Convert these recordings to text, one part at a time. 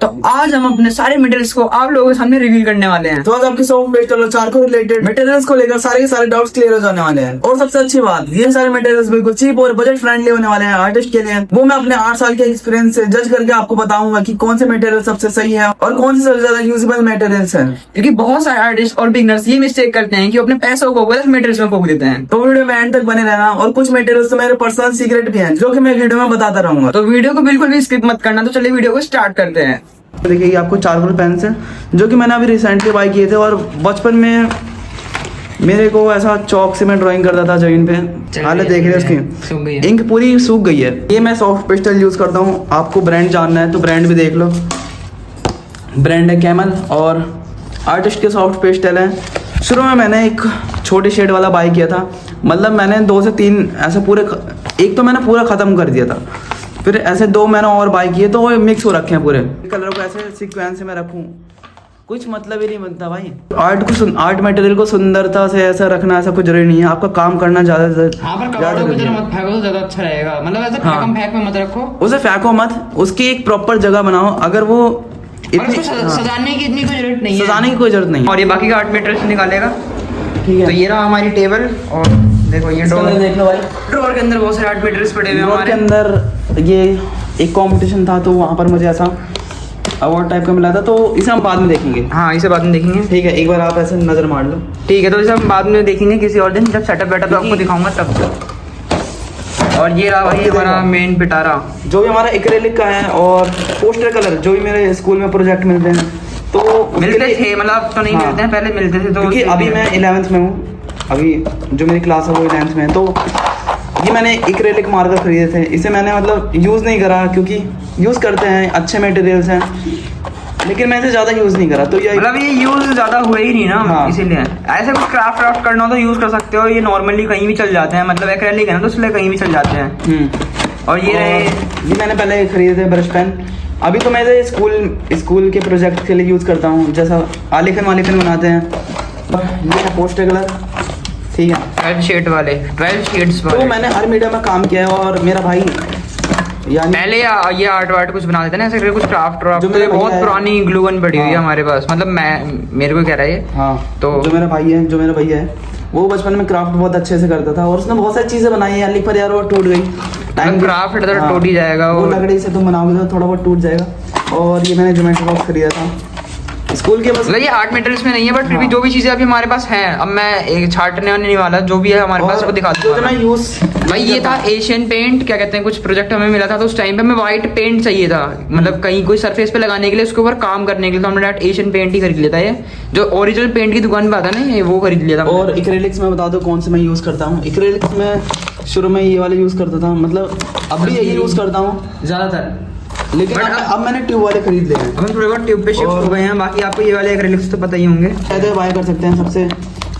तो आज हम अपने सारे मटेरियल्स को आप लोगों के सामने रिवील करने वाले हैं। तो आज आपके soft pastel charcoal related materials को लेकर सारे के सारे डाउट्स क्लियर हो जाने वाले हैं। और सबसे अच्छी बात, ये सारे मटेरियल्स बिल्कुल चीप और बजट फ्रेंडली होने वाले हैं आर्टिस्ट के लिए। वो मैं अपने 8 साल के एक्सपीरियंस से जज करके आपको बताऊंगा कि कौन से मटेरियल सबसे सही है और कौन से सबसे ज्यादा यूजेबल मटेरियल्स हैं। क्योंकि बहुत सारे आर्टिस्ट और बिगनर्स ये मिस्टेक करते हैं कि अपने पैसों को गलत मटेरियल्स में फूंक देते हैं। तो वीडियो में एंड तक बने रहना। और कुछ मटेरियल्स तो मेरे पर्सनल सीक्रेट भी हैं जो कि मैं वीडियो में बताता रहूंगा। तो वीडियो को बिल्कुल भी स्किप मत करना। तो चलिए वीडियो को स्टार्ट करते हैं। देखिए, ये आपको चारकोल पेन्स है जो कि मैंने अभी रिसेंटली बाय किए थे। और बचपन में मेरे को ऐसा चौक से मैं ड्राइंग करता था जमीन पे। हालत देख रहे हैं उसकी, इंक पूरी सूख गई है। ये मैं सॉफ्ट पेस्टल यूज करता हूँ। आपको ब्रांड जानना है तो ब्रांड भी देख लो। ब्रांड है कैमल और आर्टिस्ट के सॉफ्ट पेस्टल है। शुरू में मैंने एक छोटे शेड वाला बाय किया था। मतलब मैंने 2 से 3 ऐसे पूरे, एक तो मैंने पूरा खत्म कर दिया था, फिर ऐसे 2 मैंने और बाय किए तो वो मिक्स हो रखे हैं पूरे। कलर को ऐसे सीक्वेंस में रखूं कुछ मतलब ही नहीं बनता भाई। आर्ट मटेरियल को सुंदरता से ऐसा रखना ऐसा कुछ जरूरी नहीं है। आपका काम करना ज्यादा हाँ, पर कबाड़ों की तरह मत फेंको तो ज्यादा अच्छा रहेगा। मतलब ऐसे फेंक में मत रखो, उसे फेंको मत, उसकी एक प्रॉपर जगह बनाओ। अगर वो इतनी सजाने की इतनी कोई जरूरत नहीं है। सजाने की कोई जरूरत नहीं। और ये बाकी का आर्ट मटेरियल निकालेगा। ठीक है, तो ये रहा हमारी टेबल। और देखो ये ड्रॉअर, देख लो भाई। ड्रॉअर के अंदर बहुत सारे आर्ट मटेरियल्स पड़े हुए हैं ड्रॉअर के हमारे। अंदर ये एक कंपटीशन था तो वहाँ पर मुझे ऐसा अवार्ड टाइप का मिला था। तो इसे हम बाद में देखेंगे। हाँ, इसे बाद में देखेंगे। ठीक है, एक बार आप ऐसे नजर मार लो। ठीक है, तो इसे हम बाद में देखेंगे किसी और दिन, जब सेटअप बैठा तो आपको दिखाऊंगा तब। और ये रहा भाई हमारा मेन पिटारा, जो भी हमारा एक्रेलिक का है और पोस्टर कलर जो भी मेरे स्कूल में प्रोजेक्ट मिलते हैं तो मिलते थे, मतलब तो नहीं हाँ। मिलते हैं, पहले मिलते थे। तो क्योंकि अभी मैं 11th में हूँ, अभी जो मेरी क्लास है वो 11th में है। तो ये मैंने एक्रेलिक मार्कर खरीदे थे। इसे मैंने मतलब यूज़ नहीं करा क्योंकि यूज़ करते हैं, अच्छे मटेरियल्स हैं, लेकिन मैं इसे ज़्यादा यूज़ नहीं करा। तो ये मतलब ये यूज ज्यादा हुए ही नहीं ना। हाँ। इसीलिए ऐसे कुछ क्राफ्ट करना हो तो यूज कर सकते हो। ये नॉर्मली कहीं भी चल जाते हैं, मतलब एक्रेलिक है ना तो इसलिए कहीं भी चल जाते हैं। और ये रहे, ये मैंने पहले खरीदे थे ब्रश पेन। अभी तो मैं इसे स्कूल के प्रोजेक्ट के लिए यूज़ करता हूँ, जैसा आलेखन वालेखन बनाते हैं। ये है पोस्टर कलर, ठीक है, 12 शेड वाले, 12 शेड्स तो वाले। मैंने हर मीडिया में काम किया है। और मेरा भाई यानी पहले ये आर्ट वार्ट कुछ बना देते ना, ऐसे करके कुछ क्राफ्ट जो मेरे बहुत भैया है। पुरानी ग्लू गन पड़ी हुई है हाँ। हमारे पास। मतलब मेरे को कह रहा है ये। हाँ, तो जो मेरा भैया है वो बचपन में क्राफ्ट बहुत अच्छे से करता था और उसने बहुत सारी चीज़ें बनाई है। पर यार वो टूट गई। क्राफ्ट तो टूट ही जाएगा वो वो। लकड़ी से तुम बनाओगे तो थोड़ा बहुत टूट जाएगा। और ये मैंने ज्योमेट्री बॉक्स खरीदा था स्कूल के। बस मतलब ये आर्ट मटेरियल्स में नहीं है, बट फिर भी जो भी चीजें अभी हमारे पास हैं, अब मैं एक छाटने वाने नहीं वाला, जो भी है हमारे पास वो दिखा जो मैं दूंगा। यूज़ भाई ये था एशियन पेंट, क्या कहते हैं, कुछ प्रोजेक्ट हमें मिला था तो उस टाइम पे हमें व्हाइट पेंट चाहिए था। मतलब कहीं कोई सरफेस पे लगाने के लिए, उसके ऊपर काम करने के लिए, तो हमने डायरेक्ट एशियन पेंट ही खरीद लिया था। ये जो ओरिजिनल पेंट की दुकान पे आता है ना, ये वो खरीद लिया था। और एक्रेलिक्स में बता दो कौन से मैं यूज़ करता हूँ। एक्रेलिक्स में शुरू में ये वाले यूज़ करता था, मतलब अब भी यही यूज़ करता हूँ ज्यादातर, लेकिन अब मैंने ट्यूब वाले खरीद लिए हैं। हम थोड़े बहुत ट्यूब पे शिफ्ट हो गए हैं। बाकी आपको ये वाले एक्रेलिक्स तो पता ही होंगे। शायद बाय कर सकते हैं सबसे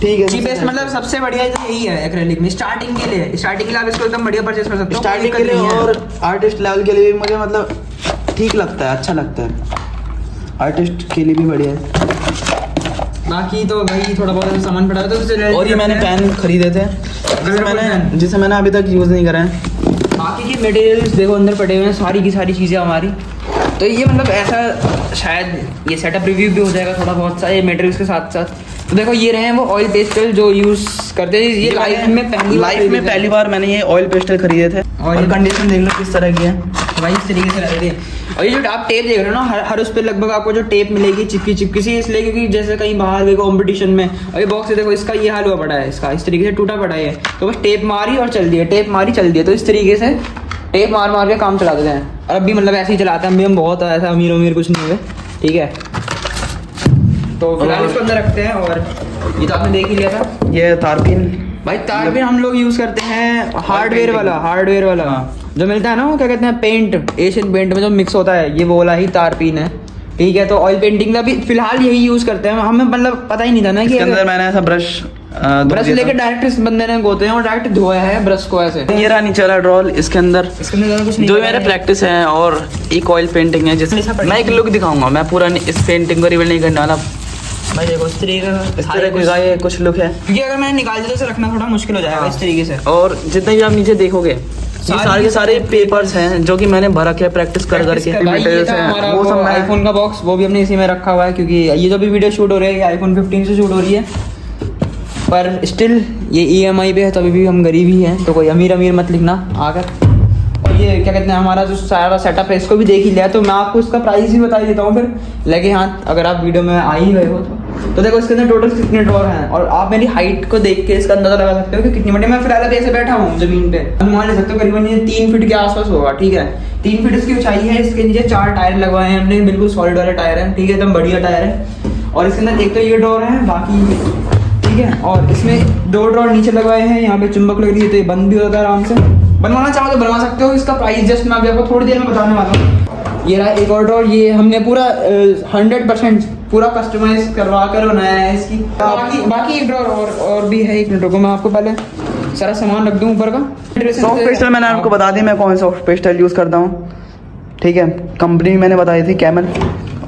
ठीक है। चीपेस्ट, मतलब सबसे बढ़िया यही है एक्रेलिक में स्टार्टिंग के लिए। स्टार्टिंग के लिए आप इसको एकदम बढ़िया परचेज कर सकते हो स्टार्टिंग के लिए और आर्टिस्ट लेवल के लिए भी मुझे मतलब ठीक लगता है, अच्छा लगता है। आर्टिस्ट के लिए भी बढ़िया है। बाकी तो भाई थोड़ा बहुत सामान पड़ा है तो उससे और ये मैंने पेन खरीदे थे जिसे मैंने अभी तक यूज़ नहीं करा है। बाकी के मटेरियल्स देखो अंदर पड़े हुए हैं, सारी की सारी चीज़ें हमारी। तो ये मतलब ऐसा शायद ये सेटअप रिव्यू भी हो जाएगा थोड़ा बहुत सा ये मटेरियल्स के साथ साथ। तो देखो ये रहे हैं वो ऑयल पेस्टल जो यूज़ करते हैं। ये लाइफ में पहली बार मैंने ये ऑयल पेस्टल खरीदे थे। और कंडीशन देख लो किस तरह की है भाई, इस तरीके से लग रही है। और ये जो आप टेप देख रहे हो ना, हर उस पर लगभग आपको जो टेप मिलेगी चिपकी सी, इसलिए क्योंकि जैसे कहीं बाहर गए कॉम्पिटिशन में, और ये बॉक्स देखो इसका ये हाल हुआ पड़ा है, इसका इस तरीके से टूटा पड़ा है। तो बस टेप मारी और चल दिए, टेप मारी चल दिए। तो इस तरीके से टेप मार के काम चला देते हैं। और अभी मतलब ऐसे ही चलाते हैं। हम बहुत ऐसा अमीर कुछ नहीं हुए, ठीक है। तो फिलहाल इसको अंदर रखते हैं। और ये तो आपने देख ही लिया था, ये तारपीन। भाई तारपीन हम लोग यूज करते हैं हार्डवेयर वाला जो मिलता है ना, वो क्या कहते हैं, पेंट, एशियन पेंट में जो मिक्स होता है, ये वो वाला ही तारपीन है, ठीक है। तो ऑयल पेंटिंग का भी फिलहाल यही यूज करते हैं। हमें मतलब पता ही नहीं था ना कि इसके अंदर मैंने ऐसा ब्रश लेके डायरेक्ट इस बंदे ने गोते हैं और डायरेक्ट धोया है ब्रश को ऐसे। ये रहा नीचे वाला ड्रॉल, इसके अंदर ज़्यादा कुछ नहीं जो मेरे प्रैक्टिस है और एक ऑयल पेंटिंग है, जिसमें मैं एक लुक दिखाऊंगा। मैं पूरा इस पेंटिंग को रिवील नहीं करने वाला। भाई देखो इस तरीके इस तरह का ये कुछ लुक है, क्योंकि अगर मैंने निकाल दिया तो इसे रखना थोड़ा मुश्किल हो जाएगा इस तरीके से। और जितना भी आप नीचे देखोगे ये सारे के सारे पेपर्स हैं जो कि मैंने भरा के प्रैक्टिस कर करके भाई ये था हमारा वो सब मैं आईफोन का बॉक्स, वो भी हमने इसी में रखा हुआ है क्योंकि ये जो भी वीडियो शूट हो रही है आईफोन 15 से शूट हो रही है, पर स्टिल ये EMI पे है, तभी भी हम गरीब ही हैं, तो कोई अमीर मत लिखना आकर। और ये क्या कहते हैं, हमारा जो सारा सेटअप है इसको भी देख ही लिया, तो मैं आपको इसका प्राइस ही बता ही देता हूँ फिर लगे हाथ, अगर आप वीडियो में आ ही गए हो तो देखो इसके अंदर टोटल कितने ड्रॉर हैं, और आप मेरी हाइट को देख के इसका अंदाजा लगा सकते हो कि कितनी बड़ी। मैं फिलहाल अभी ऐसे बैठा हूँ जमीन पे, अनुमान ले सकते हो करीबन ये 3 फीट के आसपास होगा, ठीक है। 3 फीट इसकी ऊंचाई है, इसके नीचे 4 टायर लगवाए हैं हमने, बिल्कुल सॉलिड वाले टायर हैं, ठीक है, एकदम बढ़िया टायर है। और इसके अंदर एक तो ये ड्रॉर है, बाकी ठीक है, और इसमें 2 ड्रॉर नीचे लगवाए हैं, यहाँ पे चुंबक लग रही है तो ये बंद भी होता है आराम से, बनवाना चाहो तो बनवा सकते हो। इसका प्राइस जस्ट मैं अभी आपको थोड़ी देर में बताने वाला हूँ। ये रहा एक और ड्रॉर, ये हमने पूरा 100% पूरा कस्टमाइज करवा कर बनाया है इसकी। बाकी एक ड्रॉर और भी है, एक मिनट रुको मैं आपको पहले सारा सामान रख दूँ ऊपर का। सॉफ्ट पेस्टल मैंने आपको बता दी मैं कौन सा सॉफ्ट पेस्टल यूज़ करता हूँ, ठीक है। कंपनी मैंने बताई थी कैमल,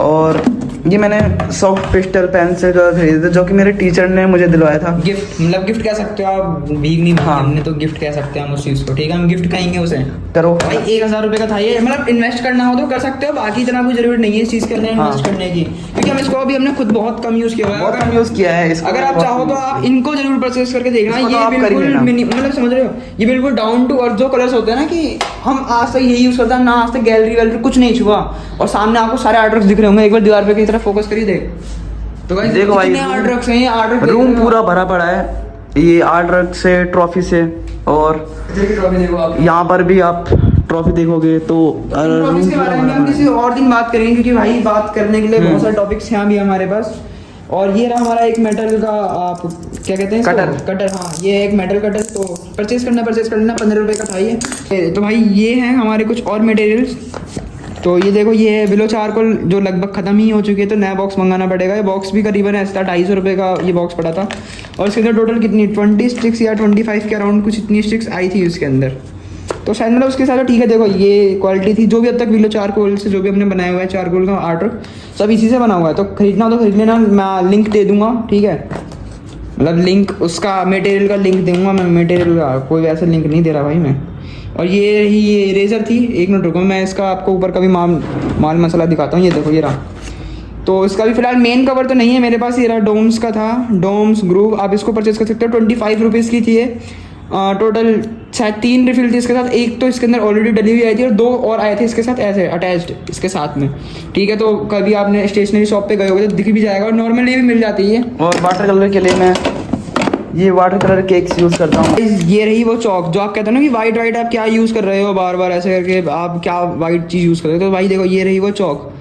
और ये मैंने सॉफ्ट पेस्टल पेंसिल खरीदे थे जो कि मेरे टीचर ने मुझे दिलवाया था। गिफ्ट, मतलब गिफ्ट कह सकते हो आप, भीख नहीं मांगी हमने तो गिफ्ट कह सकते हैं हम उस चीज़ को, ठीक है, हम गिफ्ट कहेंगे उसे। करो भाई 1000 रुपये का था ये, मतलब इन्वेस्ट करना हो तो कर सकते हो, बाकी इतना कोई जरूरत नहीं है इस चीज़ के अंदर इन्वेस्ट करने की, क्योंकि हम इसको अभी हमने खुद बहुत कम यूज़ किया हुआ है। बहुत कम यूज़ किया है इसको, अगर आप चाहो तो आप इनको जरूर परचेज करके देखना, इसको तो आप ये कर ही बिल्कुल लेना। मतलब समझ रहे हो, ये बिल्कुल डाउन टू अर्थ जो कलर्स होते हैं ना, कि हम आज तक यही यूज़ करते हैं ना, आज तक गैलरी वैलरी कुछ नहीं छुआ, और सामने आपको सारे आर्ट वर्क्स दिख रहे होंगे, एक बार दीवार पे की तरफ फोकस करिए देख, तो गाइस देखो भाई आर्ट वर्क्स हैं, ये आर्ट वर्क रूम पूरा भरा पड़ा है, ये आर्ट वर्क से, ट्रॉफी से, और देखो आप यहाँ पर भी आप ट्रॉफी देखोगे तो रूम इसके बारे में हम किसी और दिन बात करेंगे, क्योंकि भाई बात करने के लिए बहुत सारे टॉपिक्स हैं अभी हमारे पास। और ये रहा हमारा एक मेटल का, आप क्या कहते हैं, कटर, हाँ ये एक मेटल कटर, तो परचेज करना 15 रुपये का था ये। तो भाई ये हैं हमारे कुछ और मटेरियल्स, तो ये देखो ये है बिलो चारकोल जो लगभग ख़त्म ही हो चुकी है, तो नया बॉक्स मंगाना पड़ेगा। ये बॉक्स भी करीबन ऐसा 250 रुपये का ये बॉक्स पड़ा था, और इसके अंदर टोटल कितनी 20 स्टिक्स या 25 के अराउंड कुछ इतनी स्टिक्स आई थी उसके अंदर, तो शायद मतलब उसके साथ ठीक है। देखो ये क्वालिटी थी, जो भी अब तक बिलो चारकोल से जो भी हमने बनाया हुआ है चारकोल का आर्ट वर्क सब इसी से बना हुआ है, तो खरीदना हो तो खरीद लेना, मैं लिंक दे दूँगा, ठीक है, मतलब लिंक उसका मटेरियल का लिंक दूँगा मैं, मटेरियल का कोई वैसा लिंक नहीं दे रहा भाई मैं। और ये रही ये इरेजर थी, एक मिनट रुको मैं इसका आपको ऊपर का भी माल मसाला दिखाता हूँ। ये देखो ये रहा, तो इसका भी फिलहाल मेन कवर तो नहीं है मेरे पास, ये रहा डोम्स का था, डोम्स ग्रूव, आप इसको परचेज कर सकते हो। 25 रुपीज़ की थी ये, टोटल शायद 3 रिफिल थी इसके साथ, एक तो इसके अंदर ऑलरेडी डली हुई आई थी और 2 और आए थे इसके साथ ऐसे अटैच्ड इसके साथ में, ठीक है। तो कभी आपने स्टेशनरी शॉप पे गए होगे तो दिख भी जाएगा, और नॉर्मली भी मिल जाती है। और वाटर कलर के लिए मैं ये वाटर कलर केक्स यूज़ करता हूँ। ये रही वो चौक जो आप कहते हो ना कि वाइट आप क्या यूज़ कर रहे हो, बार बार ऐसे करके आप क्या वाइट चीज़ यूज़ कर रहे हो, तो भाई देखो ये रही वो चौक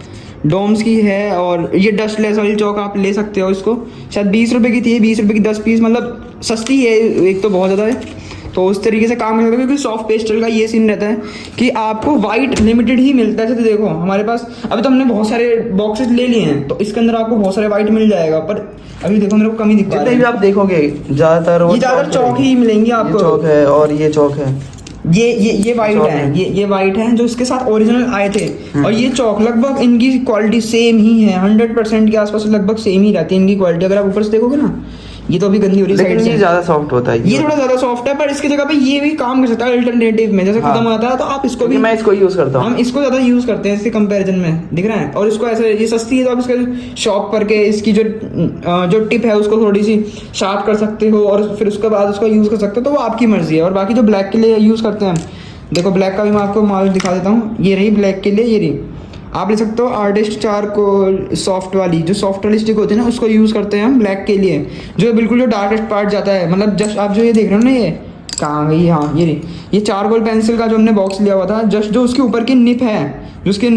डोम्स की है, और ये डस्टलेस वाली चौक आप ले सकते हो इसको, शायद 20 रुपये की थी, 20 रुपये की 10 पीस, मतलब सस्ती है, एक तो बहुत ज़्यादा है, तो उस तरीके से काम करता है। क्योंकि सॉफ्ट पेस्टल का ये सीन रहता है कि आपको वाइट लिमिटेड ही मिलता है, तो देखो हमारे पास अभी तो हमने बहुत सारे बॉक्सेस ले लिए हैं, तो इसके अंदर आपको बहुत सारे वाइट मिल जाएगा, पर अभी देखो मेरे को कमी दिखता है। जितने भी आप देखोगे ज़्यादातर चौक ही मिलेंगी आपको, चौक है और ये चौक है, ये वाइट है, ये वाइट है जो इसके साथ ओरिजिनल आए थे, और ये चौक लगभग इनकी क्वालिटी सेम ही है, 100% के आसपास लगभग सेम ही रहती है इनकी क्वालिटी। अगर आप ऊपर से देखोगे ना, ये तो अभी गंदी हो रही है साइड से, ये ज़्यादा सॉफ्ट होता है, ये थोड़ा ज़्यादा सॉफ्ट है, पर इसकी जगह पे ये भी काम कर सकता है अल्टरनेटिव में, जैसे खत्म हो जाता है तो आप इसको भी, मैं इसको यूज़ करता हूँ, हम इसको ज़्यादा यूज़ करते हैं इसके कंपैरिजन में, दिख रहा है। और इसको ऐसे ये सस्ती है तो आप इसका शॉप करके इसकी जो टिप है उसको थोड़ी सी शार्प कर सकते हो, और फिर उसके बाद उसका यूज़ कर सकते हो, तो वो आपकी मर्जी है। और बाकी जो ब्लैक के लिए यूज़ करते हैं हम, देखो ब्लैक का भी मैं आपको माल दिखा देता हूँ, ये रही ब्लैक के लिए, ये रही आप ले सकते हो आर्टिस्ट चारकोल सॉफ्ट वाली, जो सॉफ्ट वाली स्टिक होती है ना, उसको यूज़ करते हैं हम ब्लैक के लिए, जो बिल्कुल जो डार्केस्ट पार्ट जाता है, मतलब जस्ट आप जो ये देख रहे हो ना, ये कहाँ गई, हाँ ये चारकोल पेंसिल का जो हमने बॉक्स लिया हुआ था, जस्ट जो उसके ऊपर की निप है, जो उसके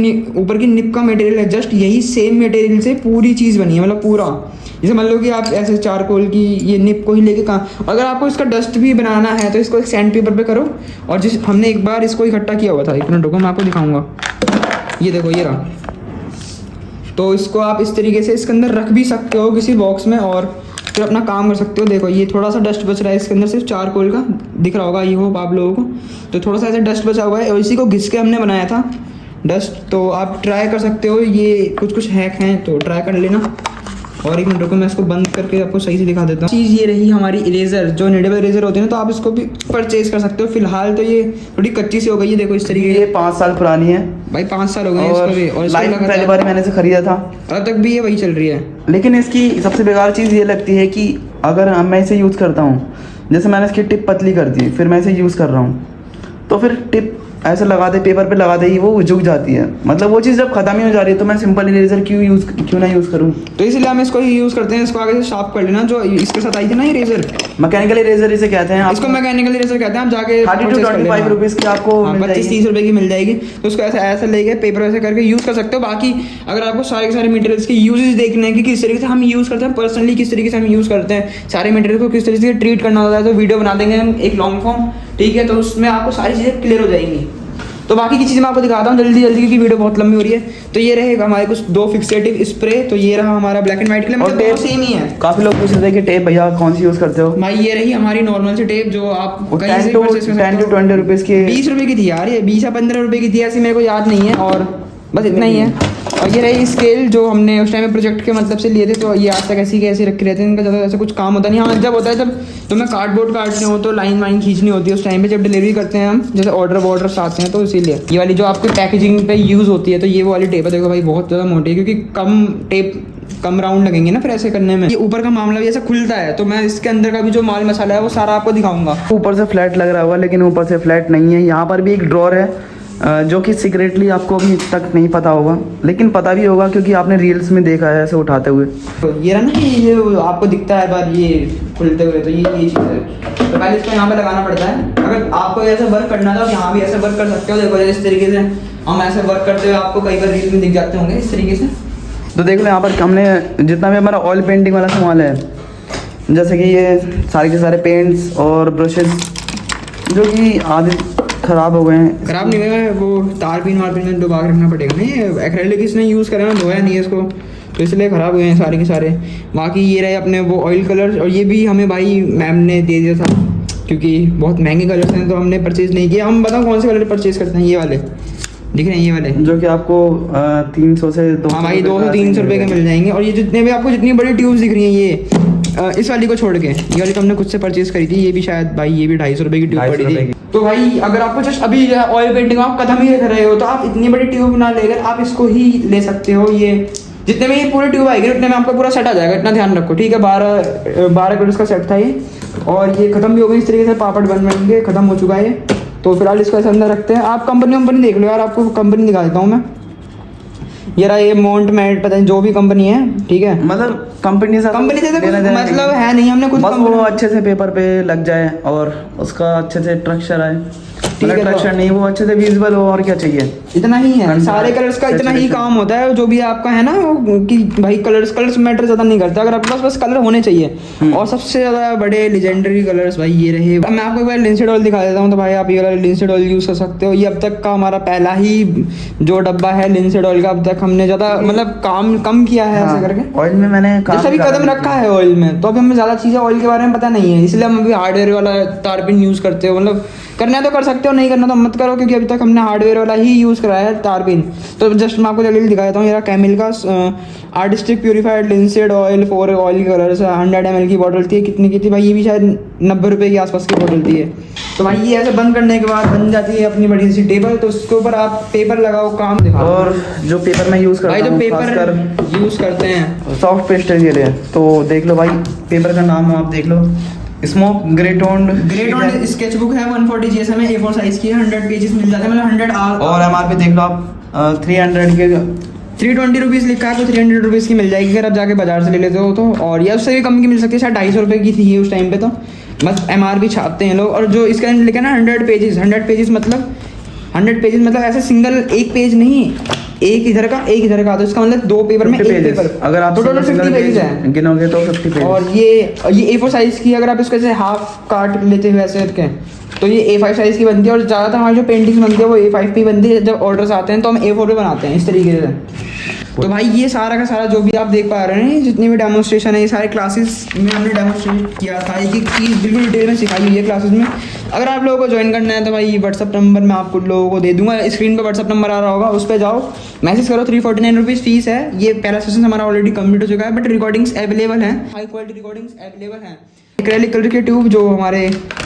ऊपर की निप का मटेरियल है, जस्ट यही सेम मटेरियल से पूरी चीज़ बनी है, मतलब पूरा, जैसे मान लो कि आप ऐसे चारकोल की ये निप को ही लेके कहाँ, अगर आपको इसका डस्ट भी बनाना है तो इसको एक सैंड पेपर पे करो, और जिस हमने एक बार इसको इकट्ठा किया हुआ था, एक मिनट रुको मैं आपको दिखाऊंगा, ये देखो ये रहा, तो इसको आप इस तरीके से इसके अंदर रख भी सकते हो किसी बॉक्स में, और फिर अपना काम कर सकते हो। देखो ये थोड़ा सा डस्ट बच रहा है इसके अंदर, सिर्फ चारकोल का दिख रहा होगा, ये हो आप लोगों को, तो थोड़ा सा ऐसा डस्ट बचा हुआ है, और इसी को घिस के हमने बनाया था डस्ट, तो आप ट्राई कर सकते हो, ये कुछ हैक हैं तो ट्राई कर लेना। और एक मिनट रुको, मैं इसको बंद करके आपको सही से दिखा देता हूँ। चीज़ ये रही हमारी इरेजर, जो नीडेबल इरेजर होते हैं ना, तो आप इसको भी परचेज कर सकते हो। फिलहाल तो ये थोड़ी कच्ची सी हो गई है, देखो इस तरीके ये 5 साल पुरानी है भाई, 5 साल हो गए हैं और इसको भी, और इसको लाइफ में पहली लगातार बार मैंने इसे खरीदा था। अब तक भी ये वही चल रही है। लेकिन इसकी सबसे बेकार चीज़ ये लगती है कि अगर मैं इसे यूज़ करता हूँ, जैसे मैंने इसकी टिप पतली कर दी, फिर मैं इसे यूज़ कर रहा हूँ, तो फिर टिप ऐसे लगाते पेपर पे लगाते ही वो झुक जाती है। मतलब वो चीज़ जब खत्म ही हो जा रही है तो मैं सिंपल इरेजर क्यों ना यूज़ करूँ। तो इसलिए हम इसको ही यूज़ करते हैं। इसको आगे से शार्प कर लेना, जो इसके साथ आई थी ना इरेजर, मैकेनिकल इरेजर इसे कहते हैं। इसको मैकेनिकल इरेजर कहते हैं। आप जाके 30 to 25 रुपीज़ की आपको 25-30 रुपए की मिल जाएगी। तो उसको ऐसे ऐसे लेके पेपर वैसे करके यूज़ कर सकते हो। बाकी अगर आपको सारे के सारे मटेरियल्स के यूजेस देखने हैं कि किस तरीके से हम यूज़ करते हैं, पर्सनली किस तरीके से हम यूज़ करते हैं, सारे मटेरियल को किस तरीके से ट्रीट करना होता है, तो वीडियो बना देंगे हम एक लॉन्ग फॉर्म, ठीक है। तो उसमें आपको सारी चीज़ें क्लियर हो जाएंगी। तो बाकी की चीज़ मैं आपको दिखाता हूँ जल्दी जल्दी, क्योंकि वीडियो बहुत लंबी हो रही है। तो ये रहेगा हमारे कुछ 2 फिक्सेटिव स्प्रे। तो ये रहा हमारा ब्लैक एंड व्हाइट के लिए, मतलब दोनों सेम ही है। काफ़ी लोग पूछ रहे थे कि टेप भैया कौन सी यूज़ करते हो। भाई ये रही हमारी नॉर्मल से टेप, जो आप 10 to 20 रुपीज़ की, 20 रुपए की थी यार, ये 20 या 15 रुपए की थी, ऐसी मेरे को याद नहीं है, और बस इतना ही है। और ये रही स्केल, जो हमने उस टाइम में प्रोजेक्ट के मतलब से लिए थे। तो ये आज तक ऐसी कैसी रखे रहते हैं, इनका ज़्यादा ऐसा कुछ काम होता नहीं। हाँ, जब होता है जब तुम्हें कार्डबोर्ड काटने हो तो लाइन वाइन खींचनी होती है उस टाइम पे, जब डिलीवरी करते हैं हम, जैसे ऑर्डर आते हैं, तो इसीलिए ये वाली जो आपकी पैकेजिंग पे यूज़ होती है। तो ये वो वाली टेप है, देखो भाई बहुत ज़्यादा मोटी है, क्योंकि कम राउंड लगेंगे ना फिर ऐसे करने में। ये ऊपर का मामला भी ऐसा खुलता है, तो मैं इसके अंदर का भी जो माल मसाला है वो सारा आपको दिखाऊंगा। ऊपर से फ्लैट लग रहा होगा, लेकिन ऊपर से फ्लैट नहीं है। यहाँ पर भी एक ड्रॉर है, जो कि सीक्रेटली आपको अभी तक नहीं पता होगा, लेकिन पता भी होगा क्योंकि आपने रील्स में देखा है ऐसे उठाते हुए। तो ये रहा ना, ये आपको दिखता है बार ये खुलते हुए, तो ये चीज़ है। तो पहले इसको यहाँ पे लगाना पड़ता है। अगर आपको ऐसे वर्क करना था, यहाँ भी ऐसे वर्क कर सकते हो। देखो इस तरीके से हम ऐसे वर्क करते हुए आपको कई बार रील में दिख जाते होंगे इस तरीके से। तो देख लो यहाँ पर हमने जितना भी हमारा ऑयल पेंटिंग वाला सामान है, जैसे कि ये सारे के सारे पेंट्स और ब्रशेस, जो कि आधे ख़राब हो गए हैं। खराब नहीं हुए, वो तार पिन में डुबा के रखना पड़ेगा ना। ये एक्रेलिक इसने यूज़ करा ना, धोया नहीं है इसको, तो इसलिए ख़राब हुए हैं सारे के सारे। बाकी ये रहे अपने वो ऑयल कलर्स, और ये भी हमें भाई मैम ने दे दिया था, क्योंकि बहुत महंगे कलर्स हैं तो हमने परचेज़ नहीं किया। हम बताओ कौन से कलर परचेज़ करते हैं, ये वाले दिख रहे हैं, ये वाले, जो कि आपको 300 से 200, हाँ भाई 200-300 रुपये के मिल जाएंगे। और ये जितने भी आपको जितनी बड़ी ट्यूब्स दिख रही हैं, ये इस वाली को छोड़ के, ये वाली तो हमने खुद से परचेज करी थी। ये भी शायद भाई ये भी 250 रुपये की ट्यूब पड़ी थी। तो भाई अगर आपको जस्ट अभी ऑयल पेंटिंग आप कदम ही रख रहे हो, तो आप इतनी बड़ी ट्यूब ना लेकर आप इसको ही ले सकते हो। ये जितने में ये पूरे ट्यूब आएगी उतने में आपका पूरा सेट आ जाएगा, इतना ध्यान रखो, ठीक है। 12 किलो का सेट था ये, और ये खत्म भी हो गई इस तरीके से, पापड़ बन के खत्म हो चुका है। तो फिलहाल इसको ऐसे अंदर रखते हैं। आप कंपनी देख लो यार, आपको कंपनी दिखा देता हूँ मैं। ये रहा, ये मोन्ट मैट, पता नहीं जो भी कंपनी है, ठीक है। मतलब कंपनी से मतलब है नहीं, हमने कुछ बस वो अच्छे से पेपर पे लग जाए और उसका अच्छे से स्ट्रक्चर आए, ठीक है। स्ट्रक्चर नहीं, वो अच्छे से विजिबल हो, और क्या चाहिए। इतना ही है, सारे कलर्स का इतना ही काम होता है। जो भी आपका है ना, कि भाई कलर्स मैटर ज़्यादा नहीं करता, अगर आपके पास बस कलर होने चाहिए। और सबसे ज़्यादा बड़े लेजेंडरी कलर्स भाई ये रहे। मैं आपको एक बार लिंसेड ऑयल दिखा देता हूँ। तो भाई आप ये वाला लिंसेड ऑयल यूज़ कर सकते हो। ये अब तक का हमारा पहला ही जो डब्बा है लिंसेड ऑयल का, अब तक हमने ज़्यादा मतलब काम कम किया है ऐसे करके। ऑयल में मैंने जैसे अभी कदम रखा है ऑयल में, तो अभी हमें ज़्यादा चीज़ें ऑयल के बारे में पता नहीं है, इसलिए हम अभी हार्डवेयर वाला तार पिन यूज़ करते हो। मतलब करना है तो कर सकते हो, नहीं करना तो मत करो, क्योंकि अभी तक हमने हार्डवेयर वाला ही यूज़ कराया है तार पिन। तो जस्ट मैं आपको जल्दी दिखा देता हूँ। ये कैमिल का artistic purified linseed oil 4 oil colours, 100 ml की बॉटल थी। कितनी की थी भाई, ये भी शायद 90 रुपये के आसपास की बॉटल थी। तो भाई ये ऐसे बंद करने के बाद बन जाती है अपनी बड़ी सी टेबल। तो उसके ऊपर आप पेपर लगाओ, काम दिखाओ। और जो पेपर मैं यूज़ करता हूँ, भाई जो पेपर यूज़ करते हैं सॉफ्ट पेस्टल के लिए, तो देख लो भाई पेपर का नाम आप देख लो, smoke grey toned sketch book है 140 GSM में, A4 साइज की है, 100 पेजेस मिल जाते हैं, मतलब 100 और MRP देख लो आप 300 के 320 रुपीज़ लिखा है, तो 300 रुपीज़ की मिल जाएगी अगर आप जाके बाजार से ले लेते हो तो। और या उससे भी कम की मिल सकती है, शायद 250 रुपये की थी ये उस टाइम पे। तो बस MRP छापते हैं लोग। और जो इसके अंदर लिखा है ना 100 पेजेस मतलब ऐसे सिंगल एक पेज नहीं, एक इधर का तो इसका मतलब 2 पेपर में 1 पेपर। अगर आप टोटल 50 पेजेस है गिनोगे तो 50 पेज। और ये A4 साइज की, अगर आप इसको ऐसे हाफ काट लेते हुए ऐसे करके, तो ये A5 साइज की बनती है। और ज़्यादातर हमारी जो पेंटिंग्स बनती है वो A5 पे बनती है। जब ऑर्डर्स आते हैं तो हम A4 पे बनाते हैं इस तरीके से। तो भाई ये सारा का सारा जो भी आप देख पा रहे हैं, जितनी भी डेमोन्स्ट्रेशन है, ये सारे क्लासेस में हमने डेमोन्स्ट्रेट किया था। एक चीज़ बिल्कुल डिटेल में सिखाई हुई है क्लासेस में। अगर आप लोगों को ज्वाइन करना है तो भाई व्हाट्सअप नंबर मैं आपको लोगों को दे दूंगा, स्क्रीन पे व्हाट्सअप नंबर आ रहा होगा, उस पर जाओ, मैसेज करो। 349 रुपीज़ फीस है। ये पहला सेशन हमारा ऑलरेडी कंप्लीट हो चुका है, बट रिकॉर्डिंग्स अवेलेबल हैं, हाई क्वालिटी रिकॉर्डिंग्स अवेलेबल हैं। एक्रेलिक कलर के ट्यूब जो हमारे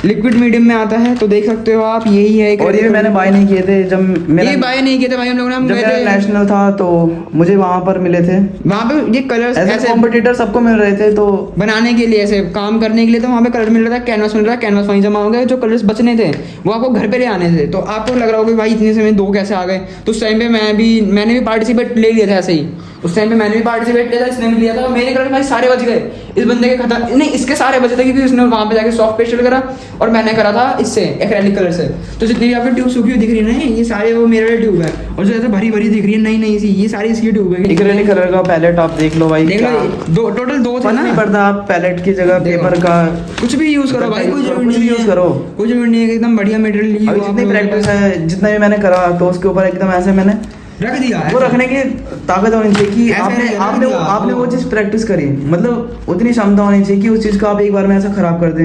लिक्विड मीडियम में आता है, तो देख सकते हो आप, यही है। और ये मैंने बाय नहीं किए थे, जब मेरा ये बाय नहीं किए थे भाई हम लोगों ने, हम जब गए मेरा थे नेशनल था तो मुझे वहाँ पर मिले थे। वहाँ पे ये कलर्स ऐसे ऐसे कॉम्पिटिटर सबको मिल रहे थे, तो बनाने के लिए, ऐसे काम करने के लिए, तो वहाँ पे कलर मिल रहा था, कैनवास मिल रहा था, कैनवास वहीं जमा हो गया। जो कलर्स बचने थे वो आपको घर पे ले आने थे। तो आपको लग रहा होगा कि भाई इतने समय 2 कैसे आ गए, तो उस टाइम पे मैंने भी पार्टिसिपेट ले लिया था ऐसे ही। उस टाइम पे मैंने भी पार्टिसिपेट लिया था, इसने भी लिया था। मेरे कलर भाई सारे बच गए, इस बंदे के खत्म नहीं, इसके सारे बचे थे, क्योंकि उसने वहाँ पे जाके सॉफ्ट पेस्टल करा और मैंने करा था इससे एक्रेलिक कलर से। तो जितनी भी आपको ट्यूब सूखी हुई दिख रही है ना, ये सारे वो मेरे वाले ट्यूब है। और जो ऐसे भरी भरी दिख रही है नई नई सी, ये सारी इसकी ट्यूब है। एक्रेलिक कलर का पैलेट आप देख लो भाई, देख लो, टोटल 2 थे फर्क ना। नहीं पड़ता, आप पैलेट की जगह पेपर का कुछ भी यूज करो भाई, कोई जरूरी कुछ भी नहीं यूज है, करो, कुछ जरूरी नहीं है, एकदम बढ़िया मटेरियल अभी जितनी प्रैक्टिस है, जितना भी मैंने करा, तो उसके ऊपर एकदम ऐसे मैंने रख दिया है। वो रखने की ताकत होनी चाहिए कि ऐसे आपने नहीं, आपने रख दिया आपने वो आपको। चीज़ प्रैक्टिस करी, मतलब उतनी क्षमता होनी चाहिए कि उस चीज़ को आप एक बार में ऐसा खराब कर दें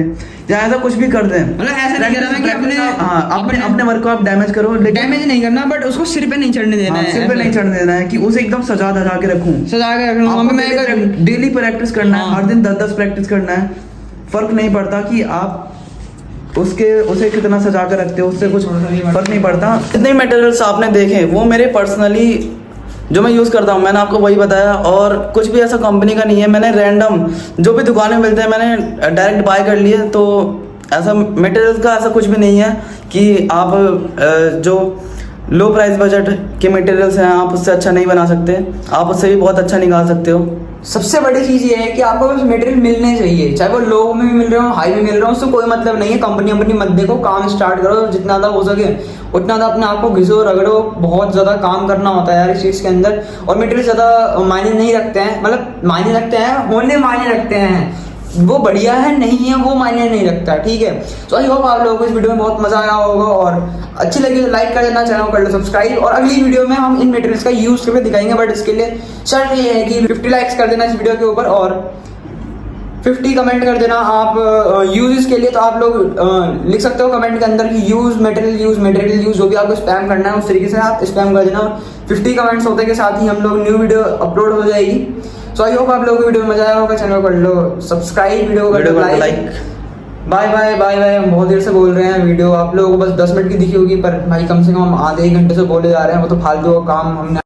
या ऐसा कुछ भी कर दें। मतलब ऐसा नहीं कर रहा मैं कि अपने अपने वर्क को आप डैमेज करो, लेकिन डैमेज नहीं करना, बट उसको सिर पे नहीं चढ़ने देना है, सिर पे नहीं चढ़ने देना है कि उसे एकदम सजा धजा के रखूं, सजा के रखना। वहाँ पे मैं डेली प्रैक्टिस करना है, हाँ। हर दिन 10-10 प्रैक्टिस करना है। फर्क नहीं पड़ता कि आप उसे कितना सजा कर रखते हो, उससे कुछ फर्क नहीं पड़ता। जितने मटेरियल्स आपने देखे वो मेरे पर्सनली जो मैं यूज़ करता हूँ, मैंने आपको वही बताया, और कुछ भी ऐसा कंपनी का नहीं है। मैंने रैंडम जो भी दुकान में मिलते हैं मैंने डायरेक्ट बाय कर लिए। तो ऐसा मटेरियल्स का ऐसा कुछ भी नहीं है कि आप जो लो प्राइस बजट के मटेरियल्स हैं आप उससे अच्छा नहीं बना सकते, आप उससे भी बहुत अच्छा निकाल सकते हो। सबसे बड़ी चीज ये है कि आपको बस मटेरियल मिलने चाहिए, चाहे वो लो में भी मिल रहे हो, हाई में मिल रहे हो, उससे कोई मतलब नहीं है। कंपनी मत देखो, काम स्टार्ट करो, जितना ज़्यादा हो सके उतना ज़्यादा अपने आप को घिसो रगड़ो। बहुत ज़्यादा काम करना होता है यार इस चीज़ के अंदर, और मटेरियल ज़्यादा मायने नहीं रखते हैं, मतलब मायने रखते हैं, होने मायने रखते हैं, वो बढ़िया है नहीं है वो मायने नहीं रखता, ठीक है। तो आई होप आप लोगों को इस वीडियो में बहुत मजा आया होगा, और अच्छी लगी तो लाइक कर देना, चैनल को कर लो सब्सक्राइब, और अगली वीडियो में हम इन मटेरियल्स का यूज करके दिखाएंगे। बट इसके लिए शर्त ये है कि 50 लाइक्स कर देना इस वीडियो के ऊपर, और 50 कमेंट कर देना आप यूज के लिए। तो आप लोग लिख सकते हो कमेंट के अंदर कि यूज मटेरियल, जो भी आपको स्पैम करना है उस तरीके से आप स्पैम कर देना। 50 कमेंट्स होते के साथ ही हम लोग न्यू वीडियो अपलोड हो जाएगी। सो आई होप आप लोगों को वीडियो में मजा आया होगा। चैनल को कर लो सब्सक्राइब, वीडियो को कर लो like. Bye bye bye bye. हम बहुत देर से बोल रहे हैं, वीडियो आप लोगों को बस 10 मिनट की दिखी होगी, पर भाई कम से कम हम आधे 1 घंटे से बोले जा रहे हैं। वो तो फालतू का काम हमने